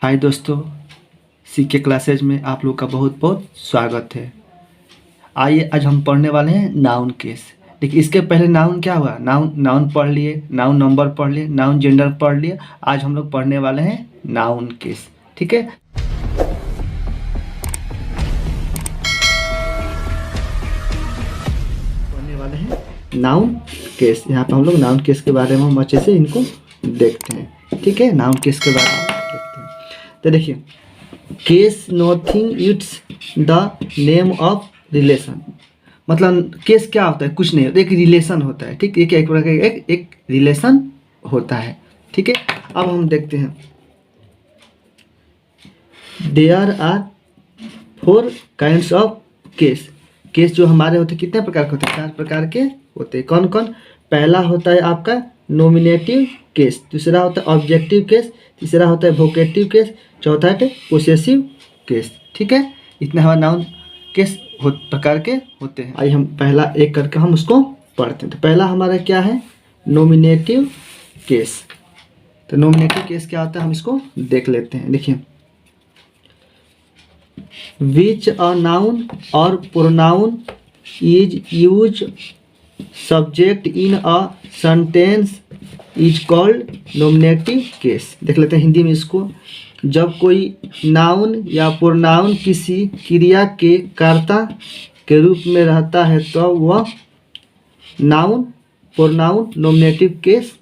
हाय दोस्तों, C K classes में आप लोग का बहुत बहुत स्वागत है। आइए आज हम पढ़ने वाले हैं नाउन केस। देखिए इसके पहले नाउन क्या हुआ, नाउन पढ़ लिए, नाउन नंबर पढ़ लिए, नाउन जेंडर पढ़ लिए। आज हम लोग पढ़ने वाले हैं नाउन केस। ठीक है, पढ़ने वाले हैं नाउन केस। यहाँ पे हम लोग नाउन केस के बारे में हम अच्छे से इनको देखते हैं। ठीक है, नाउन केस के बारे में देखते हैं। तो देखिए, case nothing it's the name of relation. मतलब केस क्या होता है, कुछ नहीं, एक रिलेशन होता है। ठीक, एक प्रकार का एक रिलेशन होता है। ठीक है, अब हम देखते हैं there are 4 kinds of case. Case जो हमारे होते हैं कितने प्रकार के होते हैं, 4 प्रकार के होते हैं। कौन कौन? पहला होता है आपका नॉमिनेटिव केस, दूसरा होता है ऑब्जेक्टिव केस, तीसरा होता है वोकेटिव केस, चौथा है पोसेसिव केस। ठीक है, इतने हमारे नाउन केस प्रकार के होते हैं। आइए हम पहला एक करके हम उसको पढ़ते हैं। तो पहला हमारा क्या है, नॉमिनेटिव केस। तो नॉमिनेटिव केस क्या होता है हम इसको देख लेते हैं। देखिए, विच अ नाउन और pronoun is use subject in a sentence is called nominative case. देख लेते हैं हिंदी में इसको। जब कोई नाउन या प्रोनाउन किसी क्रिया के कर्ता के रूप में रहता है तो वह नाउन प्रोनाउन नॉमिनेटिव केस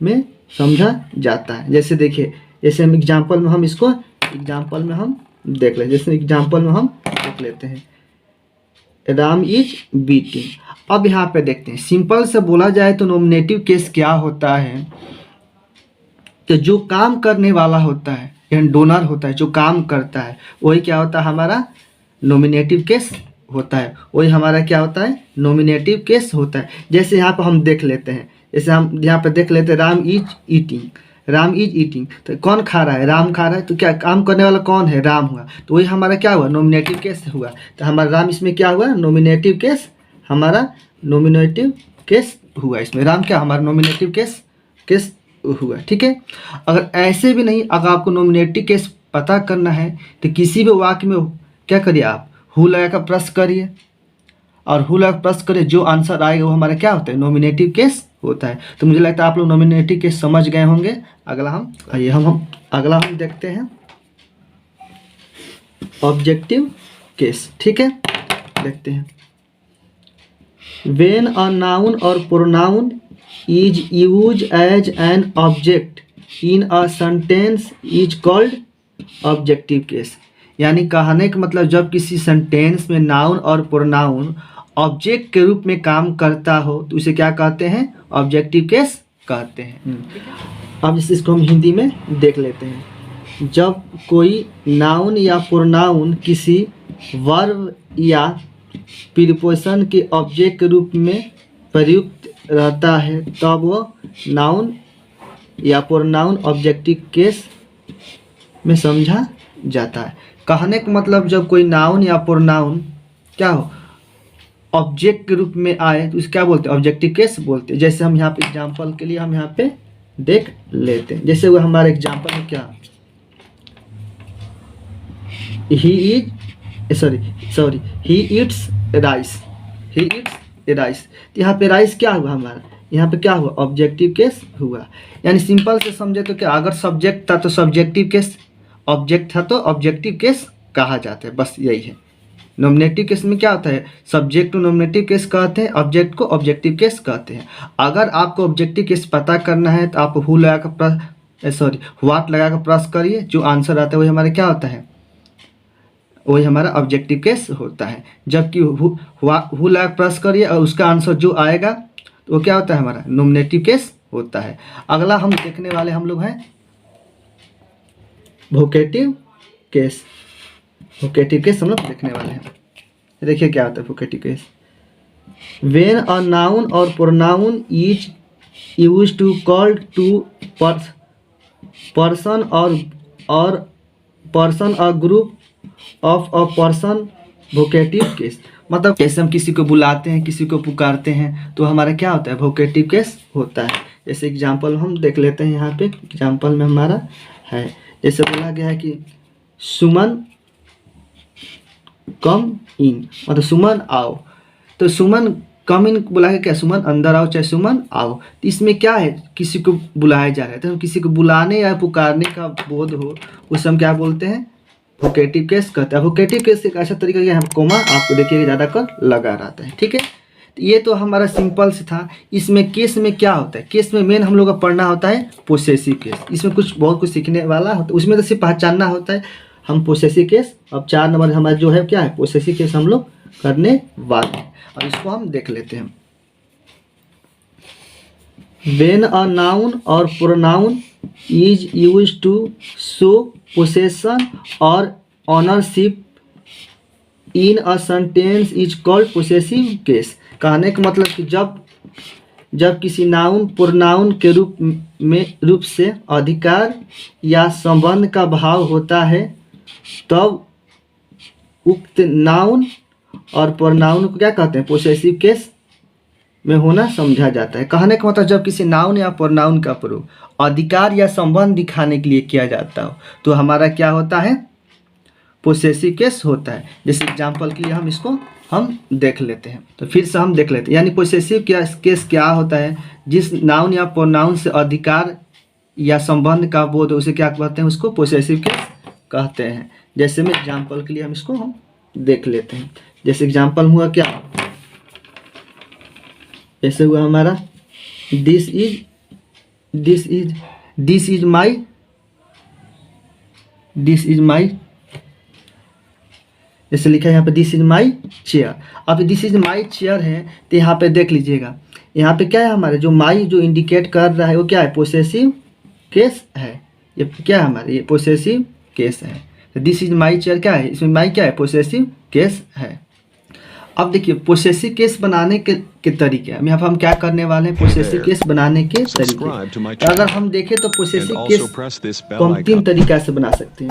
में समझा जाता है। जैसे देखिए, जैसे हम एग्जांपल में हम इसको देख लेते हैं। जैसे एग्जांपल में हम देख लेते हैं, राम इज बीटिंग। अब यहाँ पे देखते हैं, सिंपल से बोला जाए तो नॉमिनेटिव केस क्या होता है कि जो काम करने वाला होता है, यानी डोनर होता है, जो काम करता है, वही क्या होता है हमारा नॉमिनेटिव केस होता है। वही हमारा क्या होता है, नॉमिनेटिव केस होता है। जैसे यहाँ पर हम देख लेते हैं, जैसे हम यहाँ पर देख लेते हैं Ram is eating. Ram is eating, तो कौन खा रहा है, राम खा रहा है। तो क्या काम करने वाला कौन है, राम हुआ। तो वही हमारा क्या हुआ, नॉमिनेटिव केस हुआ। तो हमारा राम इसमें क्या हुआ, नॉमिनेटिव केस, हमारा नॉमिनेटिव केस हुआ। इसमें राम क्या हमारा नॉमिनेटिव केस हुआ। ठीक है, अगर ऐसे भी नहीं, अगर आपको नॉमिनेटिव केस पता करना है तो किसी भी वाक्य में क्या करिए, आप हु लगा कर प्रश्न करिए, और हु लगा प्रश्न करिए, जो आंसर आएगा वो हमारा क्या होता है, नॉमिनेटिव केस होता है। तो मुझे लगता है आप लोग नॉमिनेटिव केस समझ गए होंगे। अगला हम देखते हैं ऑब्जेक्टिव केस। ठीक है, देखते हैं, व्हेन अ नाउन और pronoun is use as an object in a sentence is called objective case. यानी कहने का मतलब, जब किसी सेंटेंस में नाउन और प्रोनाउन ऑब्जेक्ट के रूप में काम करता हो तो उसे क्या कहते हैं, ऑब्जेक्टिव केस कहते हैं। अब इसको हम हिंदी में देख लेते हैं। जब कोई नाउन या प्रोनाउन किसी वर्ब या प्रीपोजिशन के ऑब्जेक्ट के रूप में प्रयुक्त रहता है तब वो नाउन या प्रोनाउन ऑब्जेक्टिव केस में समझा जाता है। कहने का मतलब, जब कोई नाउन या प्रोनाउन क्या हो, ऑब्जेक्ट के रूप में आए तो इसे क्या बोलते हैं, ऑब्जेक्टिव केस बोलते हैं। जैसे हम यहाँ पे एग्जांपल के लिए हम यहाँ पे देख लेते हैं। जैसे वो हमारे एग्जांपल में क्या, ही ईट्स राइस। तो यहाँ पे राइस क्या हुआ हमारा, यहाँ पे क्या हुआ, ऑब्जेक्टिव केस हुआ। यानी सिंपल से समझे तो क्या, अगर सब्जेक्ट था तो सब्जेक्टिव केस, ऑब्जेक्ट था तो ऑब्जेक्टिव केस कहा जाता है। बस यही है। नॉमिनेटिव केस में क्या होता है, सब्जेक्ट को नॉमिनेटिव केस कहते हैं, ऑब्जेक्ट को ऑब्जेक्टिव केस कहते हैं। अगर आपको ऑब्जेक्टिव केस पता करना है तो आप हु लगा कर व्हाट लगा कर प्रश्न करिए, जो आंसर आता है वही हमारा क्या होता है, वही हमारा ऑब्जेक्टिव केस होता है। जबकि हु लगा कर प्रश्न करिए और उसका आंसर जो आएगा तो वो क्या होता है, हमारा नॉमिनेटिव केस होता है। अगला हम देखने वाले हम लोग हैं वोकेटिव केस। वोकेटिव केस हम लोग देखने वाले हैं। देखिए क्या होता है vocative case. When a noun और pronoun is use to call to person or person a group of a person, vocative case. मतलब जैसे हम किसी को बुलाते हैं, किसी को पुकारते हैं तो हमारा क्या होता है, वोकेटिव केस होता है। जैसे एग्जांपल हम देख लेते हैं। यहाँ पे एग्जांपल में हमारा है, जैसे बोला गया है कि सुमन कम इन, मतलब सुमन आओ, तो सुमन कम इन बोला है क्या, सुमन अंदर आओ, चाहे सुमन आओ। तो इसमें क्या है, किसी को बुलाया जा रहा है, तो हम किसी को बुलाने या पुकारने का बोध हो उसे हम क्या बोलते हैं, वोकेटिव केस कहते हैं। वोकेटिव केस एक ऐसा तरीका है, कोमा आपको देखिएगा ज़्यादा कर लगा रहता है, ठीक है। तो ये तो हमारा सिंपल से था। इसमें केस में क्या होता है, केस में मेन हम लोग का पढ़ना होता है पोसेसिव केस। इसमें कुछ बहुत कुछ सीखने वाला होता है, उसमें तो सिर्फ पहचानना होता है हम पोसेसिव केस। अब 4 नंबर हमारा जो है क्या है, पोसेसिव केस हम लोग करने वाले हैं, और इसको हम देख लेते हैं। When a noun or pronoun is used to show possession or ownership in a sentence is called possessive case। कहने का मतलब कि जब किसी नाउन प्रोनाउन के रूप से अधिकार या संबंध का भाव होता है, तब उक्त नाउन और प्रोनाउन को क्या कहते हैं, पोसेसिव केस में होना समझा जाता है। कहने का मतलब जब किसी नाउन या प्रोनाउन का प्रयोग अधिकार या संबंध दिखाने के लिए किया जाता हो, तो हमारा क्या होता है, पोसेसिव केस होता है। जैसे एग्जांपल के लिए हम इसको हम देख लेते हैं, तो फिर से हम देख लेते हैं। यानी पोसेसिव केस क्या होता है, जिस नाउन या प्रोनाउन से अधिकार या संबंध का बोध उसे क्या कहते हैं, उसको पोसेसिव केस कहते हैं। जैसे में एग्जांपल के लिए हम इसको हम देख लेते हैं। जैसे एग्जांपल हुआ क्या, जैसे हुआ हमारा दिस इज माई, जैसे लिखा है यहाँ पे दिस इज माई चेयर। अब दिस इज माई चेयर है, तो यहाँ पे देख लीजिएगा, यहाँ पे क्या है, हमारे जो माई जो इंडिकेट कर रहा है वो क्या है, पोसेसिव केस है। ये क्या है हमारे, ये पोसेसिव केस है। तो दिस इज माई चेयर क्या है, इसमें माई क्या है, पोसेसिव केस है। अब देखिए पोसेसिव केस बनाने के तरीके, यहाँ पर हम क्या करने वाले हैं, पोसेसिव केस बनाने के तरीके। अगर हम देखें तो पोसेसिव केस को हम 3 तरीका से बना सकते हैं।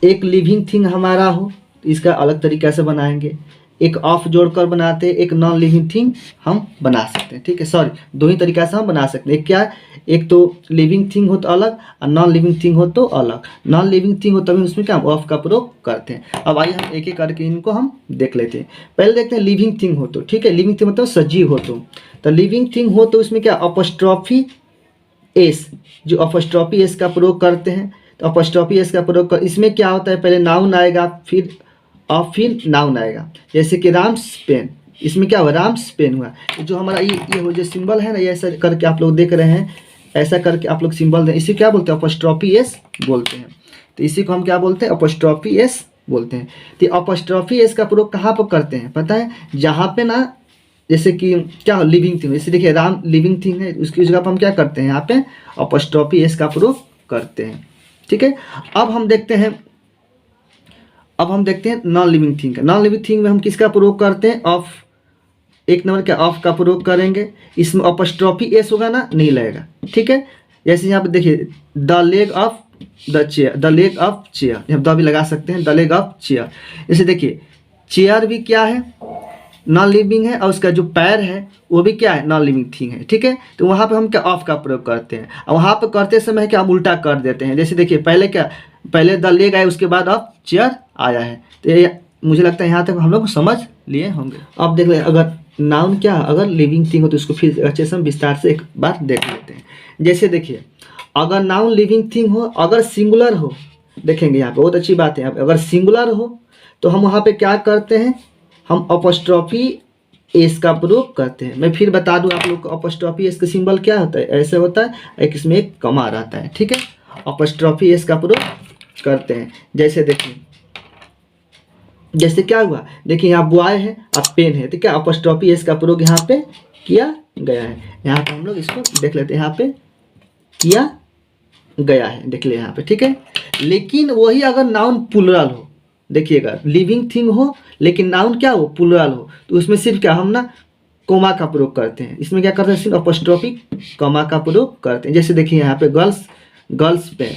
एक लिविंग थिंग हमारा हो, तो इसका अलग तरीका से बनाएंगे। एक ऑफ जोड़कर बनाते हैं, एक नॉन लिविंग थिंग हम बना सकते हैं, ठीक है। सॉरी, 2 ही तरीका से हम बना सकते हैं। एक क्या है, एक तो लिविंग थिंग हो तो अलग, और नॉन लिविंग थिंग हो तो अलग। नॉन लिविंग थिंग हो तभी उसमें क्या हम ऑफ का प्रयोग करते हैं। अब आइए हम एक एक करके इनको हम देख लेते हैं। पहले देखते हैं लिविंग थिंग हो तो, ठीक है। लिविंग थिंग मतलब सजीव हो तो लिविंग थिंग हो तो उसमें क्या अपॉस्ट्रोफी एस, जो अपॉस्ट्रोफी एस का प्रयोग करते हैं। तो अपॉस्ट्रोफी एस का प्रयोग कर, इसमें क्या होता है, पहले नाउन आएगा, फिर नाउन आएगा। जैसे कि राम्स पेन, इसमें क्या हुआ, राम्स पेन हुआ। जो हमारा ये हो जो सिंबल है ना, ये ऐसा करके आप लोग देख रहे हैं, ऐसा करके आप लोग सिंबल दें, इसी क्या बोलते हैं, अपॉस्ट्रोफी एस बोलते हैं। तो इसी को हम क्या बोलते हैं, अपॉस्ट्रोफी एस बोलते हैं। तो अपॉस्ट्रोफी एस का प्रयोग कहाँ पर करते हैं पता है, जहाँ पे ना, जैसे कि क्या लिविंग थिंग, जैसे देखिए राम लिविंग थिंग है, उसकी जगह पर हम क्या करते हैं, यहाँ पे अपॉस्ट्रोफी एस का प्रयोग करते हैं, ठीक है। अब हम देखते हैं नॉन लिविंग थिंग का। नॉन लिविंग थिंग में हम किसका प्रयोग करते हैं, ऑफ, 1 नंबर के ऑफ का प्रयोग करेंगे। इसमें अपॉस्ट्रोफी एस होगा ना, नहीं लगेगा, ठीक है। जैसे यहाँ पे देखिए the leg of the chair, the leg of chair, यहाँ द भी लगा सकते हैं, द लेग ऑफ चेयर। जैसे देखिए चेयर भी क्या है, नॉन लिविंग है, और उसका जो पैर है वो भी क्या है, नॉन लिविंग थिंग है, ठीक है। तो वहाँ पे हम क्या ऑफ का प्रयोग करते हैं, और वहाँ पे करते समय क्या हम उल्टा कर देते हैं। जैसे देखिए पहले द लेग आए, उसके बाद ऑफ चेयर आया है। तो ये मुझे लगता है यहाँ तक हम लोग समझ लिए होंगे। अब देख लें, अगर नाउन क्या, अगर लिविंग थिंग हो तो उसको फिर अच्छे से हम विस्तार से एक बार देख लेते हैं। जैसे देखिए अगर नाउन लिविंग थिंग हो, अगर सिंगुलर हो, देखेंगे यहाँ पे बहुत अच्छी बात है, यहाँ पे अगर सिंगुलर हो तो हम वहाँ पे क्या करते हैं, हम अपॉस्ट्रोफी एस का प्रयोग करते हैं। मैं फिर बता दूं आप लोग को, अपॉस्ट्रोफी एस का सिंबल क्या होता है, ऐसे होता है, एक इसमें एक कमा रहता है, ठीक है। अपॉस्ट्रोफी एस का प्रयोग करते हैं। जैसे देखिए, जैसे क्या हुआ, देखिए यहाँ बॉय है और पेन है, तो क्या अपॉस्ट्रोफी एस का प्रयोग यहाँ पे किया गया है। यहाँ पे हम लोग इसको देख लेते हैं, यहाँ पे किया गया है, देख ले यहाँ पे, ठीक है। लेकिन वही अगर नाउन प्लुरल हो, देखिएगा लिविंग थिंग हो लेकिन नाउन क्या हो, प्लुरल हो, तो उसमें सिर्फ क्या हम ना कोमा का प्रयोग करते हैं। इसमें क्या करते हैं, सिर्फ अपॉस्ट्रोफी कोमा का प्रयोग करते हैं। जैसे देखिए यहाँ पे गर्ल्स पेन,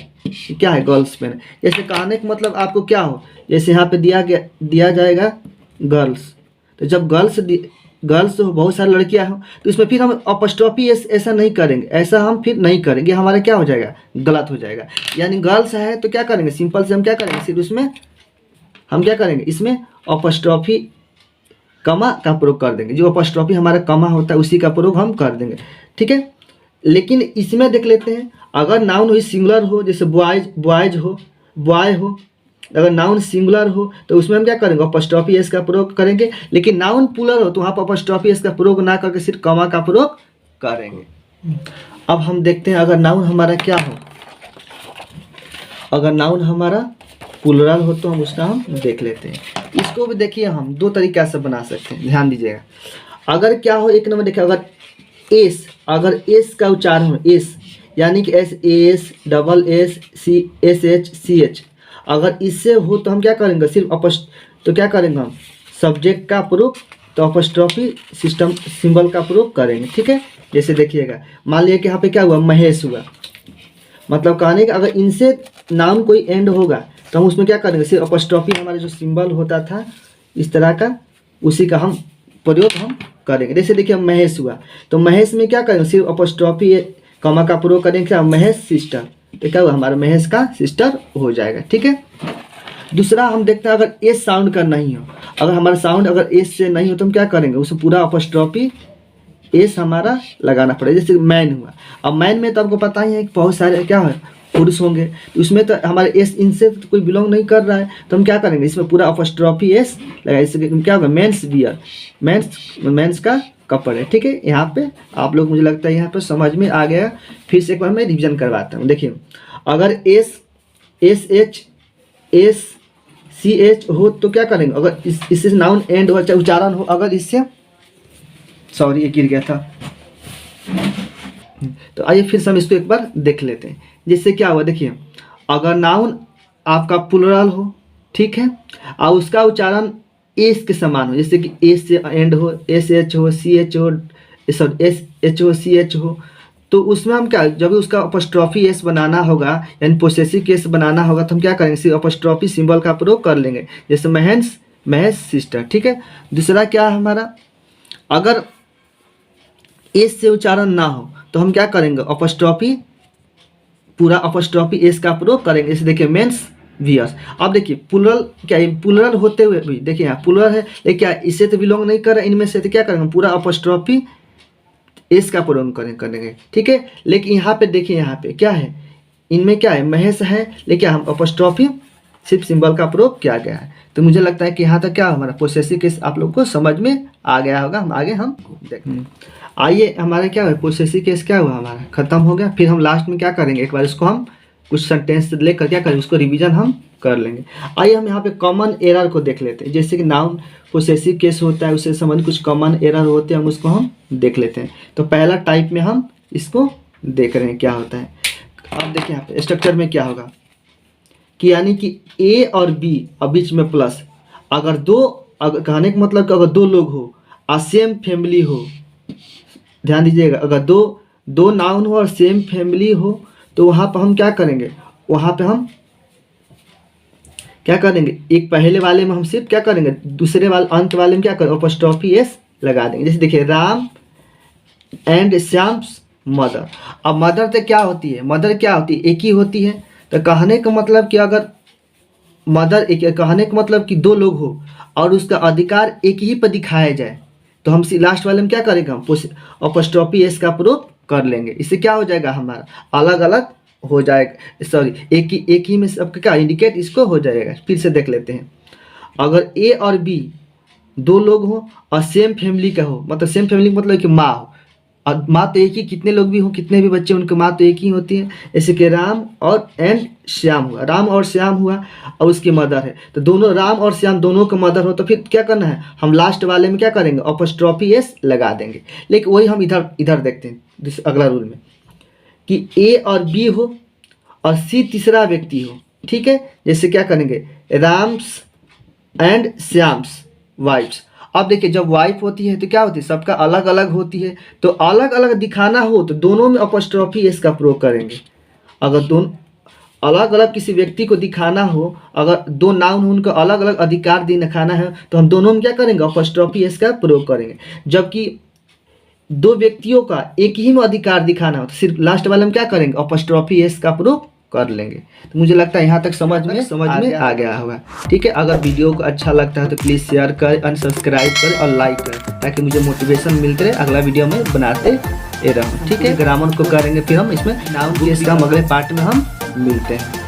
क्या है, गर्ल्स पेन। जैसे कहने का मतलब आपको क्या हो, जैसे यहाँ पे दिया जाएगा गर्ल्स, तो जब गर्ल्स गर्ल्स हो, बहुत सारी लड़कियां हो, तो इसमें फिर हम अपस्ट्रॉफी एस ऐसा नहीं करेंगे, ऐसा हम फिर नहीं करेंगे, हमारा क्या हो जाएगा, गलत हो जाएगा। यानी गर्ल्स है तो क्या करेंगे, सिंपल से हम क्या करेंगे, सिर्फ उसमें हम क्या करेंगे, इसमें अपस्ट्रॉफी कमा का प्रयोग कर देंगे, जो अपस्ट्रॉफी हमारा कमा होता है उसी का प्रयोग हम कर देंगे, ठीक है। लेकिन इसमें देख लेते हैं, अगर नाउन वही सिंगुलर हो, जैसे बॉयज हो, बॉय हो, अगर नाउन सिंगुलर हो तो उसमें हम क्या करेंगे, अपस्ट्रॉफी एस का प्रयोग करेंगे। लेकिन नाउन प्लूरल हो तो वहाँ पर अपस्ट्रॉफी एस का प्रयोग ना करके सिर्फ कमा का प्रयोग करेंगे। अब हम देखते हैं अगर नाउन हमारा क्या हो, अगर नाउन हमारा प्लूरल हो तो हम उसका हम देख लेते हैं। इसको भी देखिए हम दो तरीका से बना सकते हैं, ध्यान दीजिएगा। अगर क्या हो, एक नंबर देखिए, अगर एस का उच्चारण हो, एस यानी कि S double S C S H C H, अगर इससे हो तो हम क्या करेंगे, सिर्फ तो क्या करेंगे हम सब्जेक्ट का प्रयोग, तो अपस्ट्रॉफी सिस्टम सिंबल का प्रयोग करेंगे, ठीक है। जैसे देखिएगा, मान लिया कि यहाँ पे क्या हुआ, महेश हुआ, मतलब कहने का अगर इनसे नाम कोई एंड होगा तो हम उसमें क्या करेंगे, सिर्फ अपस्ट्रॉफी हमारा जो सिंबल होता था इस तरह का, उसी का हम प्रयोग हम करेंगे। जैसे देखिए महेश हुआ, तो महेश में क्या करेंगे, सिर्फ अपस्ट्रॉफी कमा का प्रयोग करेंगे, क्या महेश सिस्टर, तो क्या हुआ, हमारा महेश का सिस्टर हो जाएगा, ठीक है। दूसरा हम देखते हैं, अगर एस साउंड का नहीं हो, अगर हमारा साउंड अगर एस से नहीं हो तो हम क्या करेंगे, उसे पूरा अपस्ट्रॉफी एस हमारा लगाना पड़ेगा। जैसे मैन हुआ, अब मैन में तो आपको पता ही है कि बहुत सारे क्या है पुरुष होंगे, तो उसमें तो हमारे एस इनसे तो कोई बिलोंग नहीं कर रहा है, तो हम क्या करेंगे, इसमें पूरा अपस्ट्रॉफी एस लगाए, इससे क्या होगा, मेंस वियर, मेंस का कपड़े, ठीक है। यहाँ पे आप लोग, मुझे लगता है यहाँ पे समझ में आ गया। फिर से एक बार मैं रिवीजन करवाता हूँ। देखिए, अगर S H S C H हो तो क्या करेंगे, अगर इससे नाउन एंड हो, चाहे उच्चारण हो, अगर इससे सॉरी ये गिर गया था, तो आइए फिर से हम इसको एक बार देख लेते हैं। जिससे क्या हुआ, देखिए अगर नाउन आपका प्लूरल हो, ठीक है, और उसका उच्चारण एस के समान हो, जैसे कि एस से एंड हो, एस एच हो, सी एच हो, सॉरी एस एच हो, सी एच हो, तो उसमें हम क्या, जब उसका अपस्ट्रॉफी एस बनाना होगा यानी पोसेसिव केस बनाना होगा तो हम क्या करेंगे, सिर्फ अपस्ट्रॉफी सिंबल का प्रयोग कर लेंगे, जैसे महेश सिस्टर, ठीक है। दूसरा क्या है हमारा, अगर एस से उच्चारण ना हो तो हम क्या करेंगे, अपस्ट्रॉफी पूरा अपस्ट्रॉफी एस का प्रयोग करेंगे। जैसे देखिए मेंस वियर्स, अब देखिए प्लूरल क्या, प्लूरल होते हुए भी देखिए यहाँ प्लूरल है, लेकिन क्या इससे तो बिलोंग नहीं कर रहा है, इनमें से तो क्या करेंगे, पूरा अपस्ट्रॉफी एस का प्रयोग करेंगे, ठीक है। लेकिन यहाँ पे देखिए, यहाँ पे क्या है, इनमें क्या है, महेश है, लेकिन हम अपस्ट्रॉफी सिर्फ सिंबल का प्रयोग किया गया है। तो मुझे लगता है कि यहाँ तक क्या हमारा पोसेसिव केस आप लोग को समझ में आ गया होगा। हम आगे हम देखते हैं। आइए हमारा क्या हुआ, पोसेसिव केस क्या हुआ, हमारा खत्म हो गया। फिर हम लास्ट में क्या करेंगे, एक बार इसको हम कुछ सेंटेंस लेकर क्या करें, उसको रिवीजन हम कर लेंगे। आइए हम यहाँ पे कॉमन एरर को देख लेते हैं। जैसे कि नाउन पोसेसिव केस होता है, उससे संबंधित कुछ कॉमन एरर होते हैं, हम उसको हम देख लेते हैं। तो पहला टाइप में हम इसको देख रहे हैं क्या होता है। अब देखिए यहाँ पे स्ट्रक्चर में क्या होगा कि यानी कि ए और बी और बीच में प्लस, अगर कहने का मतलब कि अगर दो लोग हो और सेम फैमिली हो, ध्यान दीजिएगा, अगर दो नाउन हो और सेम फैमिली हो तो वहाँ पर हम क्या करेंगे, वहाँ पे हम क्या करेंगे, एक पहले वाले में हम सिर्फ क्या करेंगे, दूसरे वाले अंत वाले में क्या करेंगे, अपॉस्ट्रोफी एस लगा देंगे। जैसे देखिए राम एंड श्याम्स मदर। अब मदर तो क्या होती है, मदर क्या होती है, एक ही होती है। तो कहने का मतलब कि अगर मदर एक, कहने का मतलब कि दो लोग हो और उसका अधिकार एक ही पर दिखाया जाए तो हम लास्ट वाले में क्या करेंगे, हम अपॉस्ट्रोफी एस का प्रयोग कर लेंगे। इससे क्या हो जाएगा, हमारा अलग अलग हो जाएगा, सॉरी एक ही में सबका क्या इंडिकेट इसको हो जाएगा। फिर से देख लेते हैं, अगर ए और बी दो लोग हो और सेम फैमिली का हो, मतलब सेम फैमिली का मतलब कि माँ हो, और माँ तो एक ही, कितने लोग भी हो, कितने भी बच्चे उनकी माँ तो एक ही होती है। जैसे कि राम और एंड श्याम हुआ, राम और श्याम हुआ और उसकी मदर है, तो दोनों राम और श्याम दोनों का मदर हो तो फिर क्या करना है, हम लास्ट वाले में क्या करेंगे, अपॉस्ट्रोफी एस लगा देंगे। लेकिन वही हम इधर देखते हैं अगला रूल में कि ए और बी हो और सी तीसरा व्यक्ति हो, ठीक है। जैसे क्या करेंगे, राम्स एंड श्याम्स वाइफ्स। अब देखिए जब वाइफ होती है तो क्या होती है, सबका अलग अलग होती है, तो अलग अलग दिखाना हो तो दोनों में अपॉस्ट्रोफी एस का प्रयोग करेंगे। अलग अलग किसी व्यक्ति को दिखाना हो, अगर दो नाउन उनको अलग अलग अधिकार दिखाना है तो हम दोनों में क्या करेंगे, अपॉस्ट्रोफी एस का प्रयोग करेंगे। जबकि दो व्यक्तियों का एक ही में अधिकार दिखाना हो तो सिर्फ लास्ट वाले में क्या करेंगे, अपॉस्ट्रोफी एस का प्रयोग कर लेंगे। तो मुझे लगता है यहाँ तक समझ में आ गया होगा। ठीक है, अगर वीडियो को अच्छा लगता है तो प्लीज़ शेयर करें, अनसब्सक्राइब करें और लाइक करें, ताकि मुझे मोटिवेशन मिलते रहे अगला वीडियो में बनाते रहूँ। ठीक है, ग्रामर को करेंगे फिर हम इसमें नाउन केस का अगले पार्ट में हम मिलते हैं।